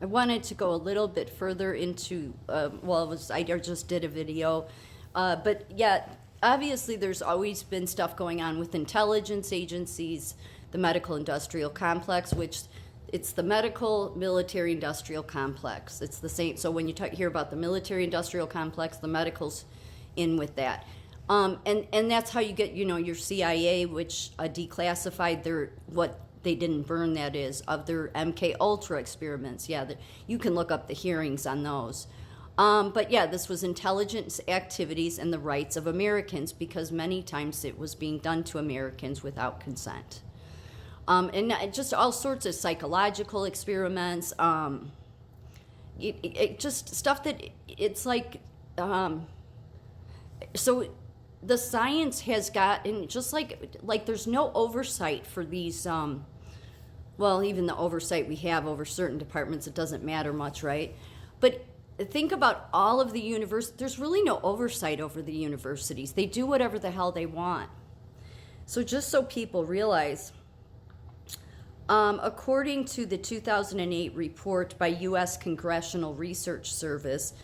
I wanted to go a little bit further into, I just did a video, but yeah, obviously there's always been stuff going on with intelligence agencies, the medical industrial complex, which it's the medical military industrial complex. It's the same. So when you hear about the military industrial complex, the medical's in with that. And that's how you get, your CIA, which declassified what they didn't burn, that is, of their MK Ultra experiments. Yeah, you can look up the hearings on those. But yeah, this was intelligence activities and the rights of Americans, because many times it was being done to Americans without consent. And just all sorts of psychological experiments, just stuff that it's like, so the science has gotten, just like there's no oversight for these, even the oversight we have over certain departments, it doesn't matter much, right? But think about all of the there's really no oversight over the universities. They do whatever the hell they want. So just so people realize, according to the 2008 report by U.S. Congressional Research Service,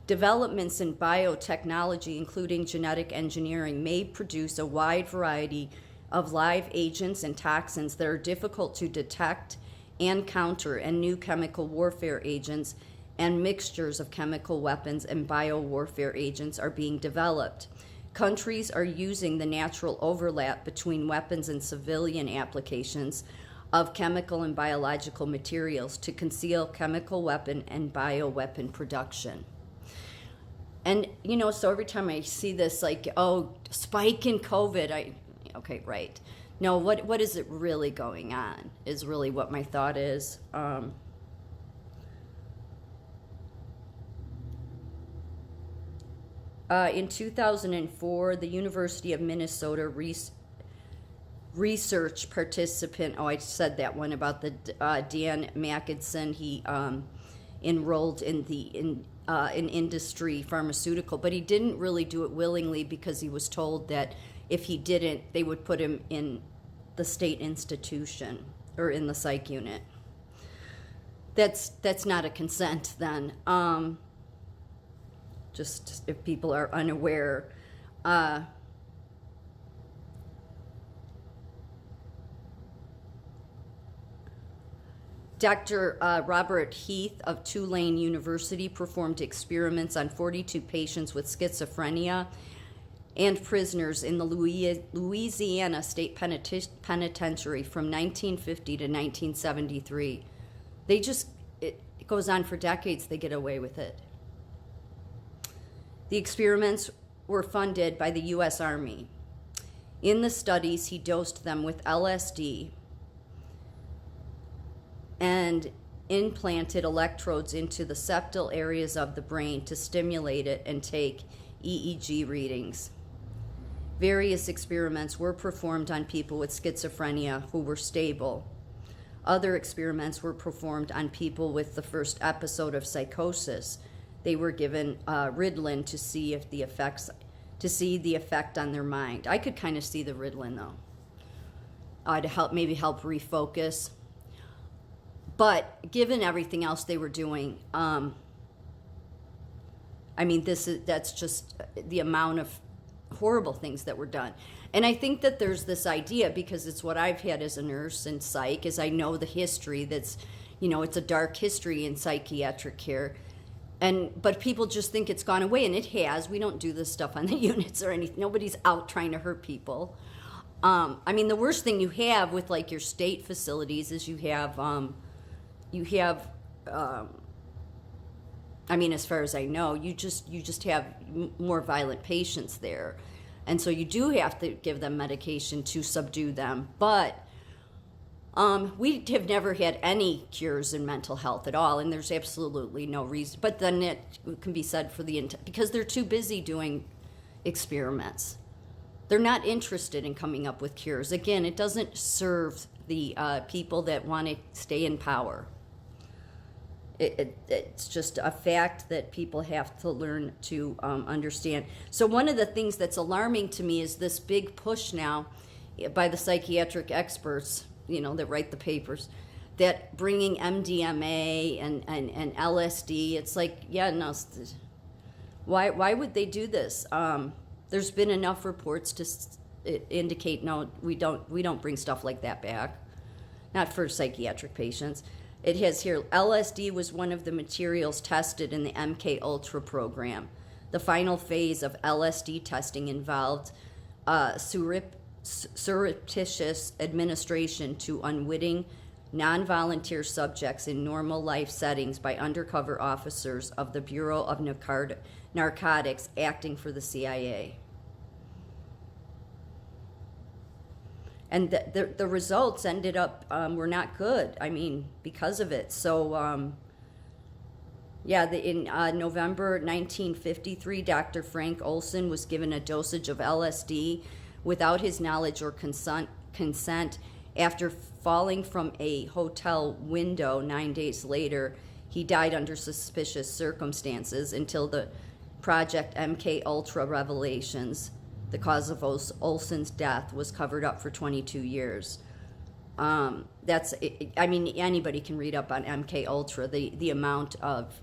developments in biotechnology, including genetic engineering, may produce a wide variety of live agents and toxins that are difficult to detect and counter, and new chemical warfare agents and mixtures of chemical weapons and biowarfare agents are being developed. Countries are using the natural overlap between weapons and civilian applications of chemical and biological materials to conceal chemical weapon and bioweapon production. And, so every time I see this, like, spike in COVID, okay, right. No, what is it really going on is really what my thought is. In 2004, the University of Minnesota research participant, I said that one about the Dan Mackinson, he enrolled in industry pharmaceutical, but he didn't really do it willingly, because he was told that if he didn't, they would put him in the state institution or in the psych unit. That's not a consent then. Just if people are unaware. Dr. Robert Heath of Tulane University performed experiments on 42 patients with schizophrenia and prisoners in the Louisiana State Penitentiary from 1950 to 1973. It goes on for decades, they get away with it. The experiments were funded by the U.S. Army. In the studies, he dosed them with LSD and implanted electrodes into the septal areas of the brain to stimulate it and take EEG readings. Various experiments were performed on people with schizophrenia who were stable. Other experiments were performed on people with the first episode of psychosis. They were given Ritalin to see the effect on their mind. I could kind of see the Ritalin though, to help refocus. But given everything else they were doing, that's just the amount of horrible things that were done. And I think that there's this idea, because it's what I've had as a nurse in psych, is I know the history that's, it's a dark history in psychiatric care. But people just think it's gone away, and it has. We don't do this stuff on the units or anything. Nobody's out trying to hurt people. The worst thing you have with like your state facilities is you have, as far as I know, you just have more violent patients there. And so you do have to give them medication to subdue them. But we have never had any cures in mental health at all, and there's absolutely no reason. But then it can be said for because they're too busy doing experiments. They're not interested in coming up with cures. Again, it doesn't serve the people that want to stay in power. It's just a fact that people have to learn to understand. So one of the things that's alarming to me is this big push now by the psychiatric experts, that write the papers, that bringing MDMA and LSD, it's like, yeah, no, why would they do this? There's been enough reports to indicate, no, we don't bring stuff like that back, not for psychiatric patients. It has here, LSD was one of the materials tested in the MK Ultra program. The final phase of LSD testing involved surreptitious administration to unwitting, non-volunteer subjects in normal life settings by undercover officers of the Bureau of Narcotics acting for the CIA. And the results ended up were not good. I mean, because of it. So, in November 1953, Dr. Frank Olson was given a dosage of LSD without his knowledge or consent. After falling from a hotel window 9 days later, he died under suspicious circumstances until the Project MK Ultra revelations. The cause of Olson's death was covered up for 22 years. Anybody can read up on MK Ultra, the amount of,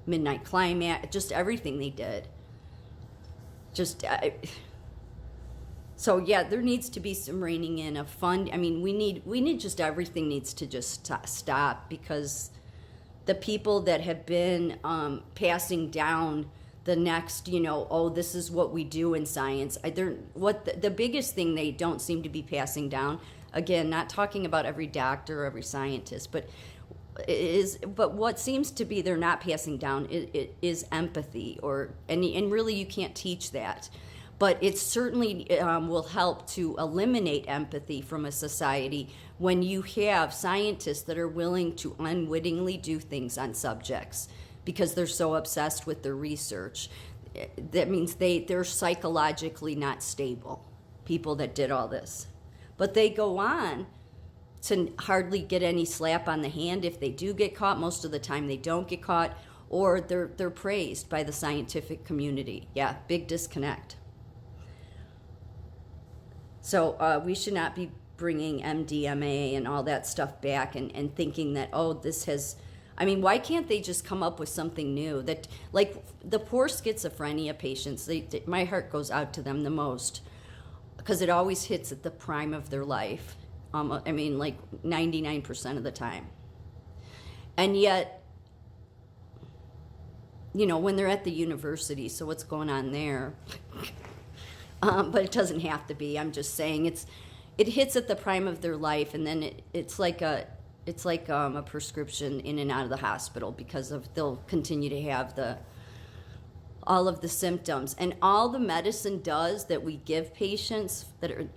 midnight climax, just everything they did. So yeah, there needs to be some reining in of fund. I mean, we need just everything needs to just stop, because the people that have been passing down the next, this is what we do in science. The biggest thing they don't seem to be passing down, again, not talking about every doctor or every scientist, but what seems to be they're not passing down is empathy, and really you can't teach that. But it certainly will help to eliminate empathy from a society when you have scientists that are willing to unwittingly do things on subjects because they're so obsessed with their research. That means they're psychologically not stable, people that did all this. But they go on to hardly get any slap on the hand if they do get caught. Most of the time they don't get caught, or they're praised by the scientific community. Yeah, big disconnect. So we should not be bringing MDMA and all that stuff back and thinking that, this has... why can't they just come up with something new? That, like, the poor schizophrenia patients, my heart goes out to them the most, because it always hits at the prime of their life. 99% of the time. And yet, when they're at the university, so what's going on there? But it doesn't have to be. I'm just saying it hits at the prime of their life, and then it's like a prescription in and out of the hospital, because they'll continue to have all of the symptoms. And all the medicine does that we give patients,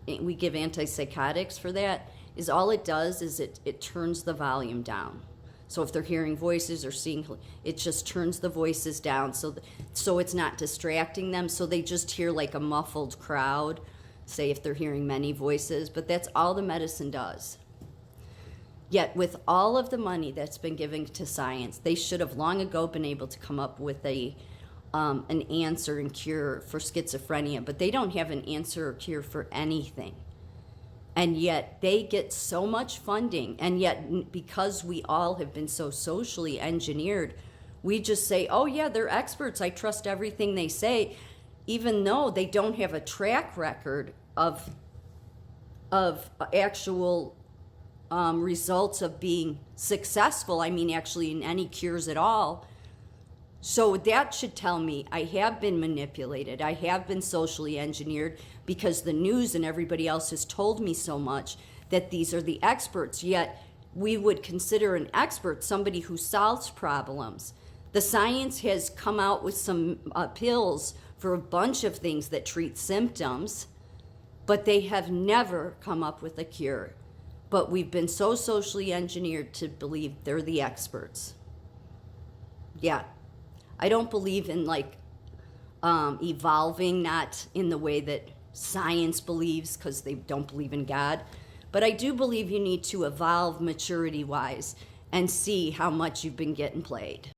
we give antipsychotics for that, is all it does is it turns the volume down. So if they're hearing voices or seeing, it just turns the voices down so it's not distracting them. So they just hear like a muffled crowd, say if they're hearing many voices, but that's all the medicine does. Yet with all of the money that's been given to science, they should have long ago been able to come up with an answer and cure for schizophrenia, but they don't have an answer or cure for anything. And yet they get so much funding, and yet because we all have been so socially engineered, we just say, oh yeah, they're experts, I trust everything they say, even though they don't have a track record of actual results of being successful, actually in any cures at all. So that should tell me I have been manipulated, I have been socially engineered, because the news and everybody else has told me so much that these are the experts. Yet we would consider an expert somebody who solves problems. The science has come out with some pills for a bunch of things that treat symptoms, but they have never come up with a cure. But we've been so socially engineered to believe they're the experts. Yeah. I don't believe in evolving, not in the way that science believes, because they don't believe in God. But I do believe you need to evolve maturity-wise and see how much you've been getting played.